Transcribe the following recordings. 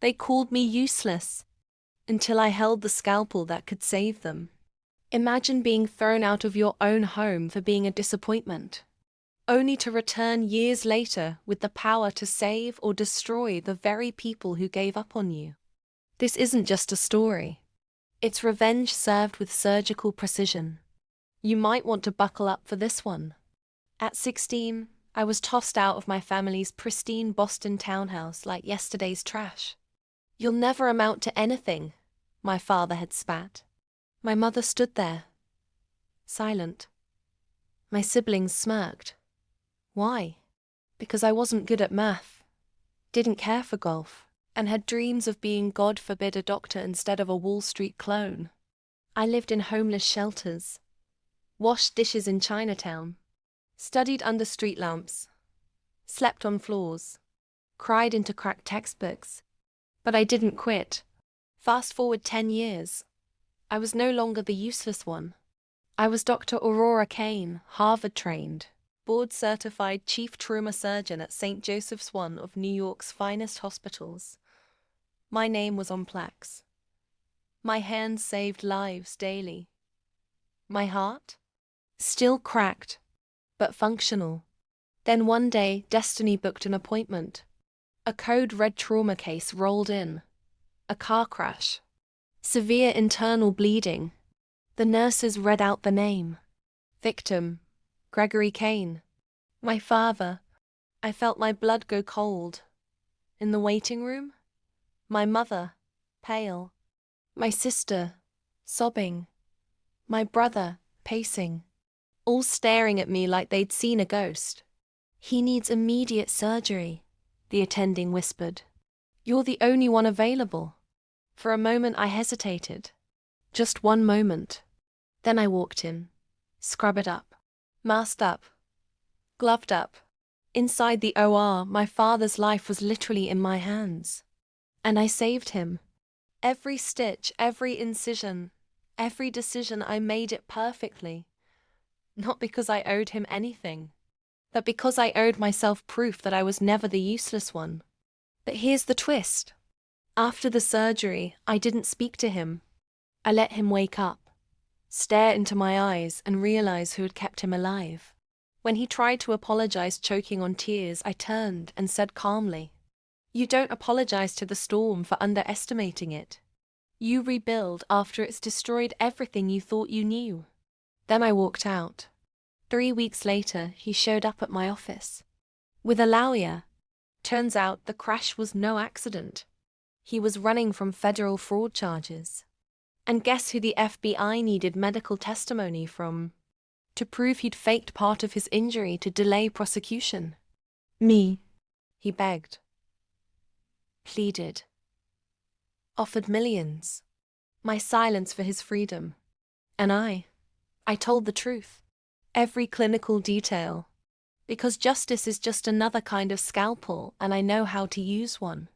They called me useless until I held the scalpel that could save them. Imagine being thrown out of your own home for being a disappointment, only to return years later with the power to save or destroy the very people who gave up on you. This isn't just a story. It's revenge served with surgical precision. You might want to buckle up for this one. At 16, I was tossed out of my family's pristine Boston townhouse like yesterday's trash. "You'll never amount to anything," my father had spat. My mother stood there, silent. My siblings smirked. Why? Because I wasn't good at math, didn't care for golf, and had dreams of being, God forbid, a doctor instead of a Wall Street clone. I lived in homeless shelters, washed dishes in Chinatown, studied under street lamps, slept on floors, cried into cracked textbooks. But I didn't quit. Fast forward 10 years. I was no longer the useless one. I was Dr. Aurora Kane, Harvard-trained, board-certified chief trauma surgeon at St. Joseph's, one of New York's finest hospitals. My name was on plaques. My hands saved lives daily. My heart? Still cracked, but functional. Then one day, destiny booked an appointment. A code red trauma case rolled in. A car crash. Severe internal bleeding. The nurses read out the name. Victim: Gregory Kane. My father. I felt my blood go cold. In the waiting room, my mother, pale. My sister, sobbing. My brother, pacing. All staring at me like they'd seen a ghost. "He needs immediate surgery," the attending whispered. "You're the only one available." For a moment I hesitated. Just one moment. Then I walked in, scrubbed up, masked up, gloved up. Inside the OR, my father's life was literally in my hands. And I saved him. Every stitch, every incision, every decision, I made it perfectly. Not because I owed him anything, but because I owed myself proof that I was never the useless one. But here's the twist. After the surgery, I didn't speak to him. I let him wake up, stare into my eyes, and realize who had kept him alive. When he tried to apologize, choking on tears, I turned and said calmly, "You don't apologize to the storm for underestimating it. You rebuild after it's destroyed everything you thought you knew." Then I walked out. 3 weeks later, he showed up at my office with a lawyer. Turns out the crash was no accident. He was running from federal fraud charges. And guess who the FBI needed medical testimony from to prove he'd faked part of his injury to delay prosecution? Me. He begged, pleaded, offered millions. My silence for his freedom. And I told the truth. Every clinical detail. Because justice is just another kind of scalpel, and I know how to use one.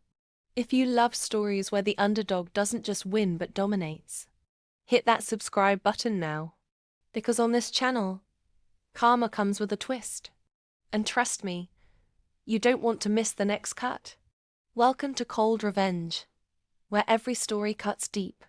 If you love stories where the underdog doesn't just win but dominates, hit that subscribe button now. Because on this channel, karma comes with a twist. And trust me, you don't want to miss the next cut. Welcome to Cold Revenge, where every story cuts deep.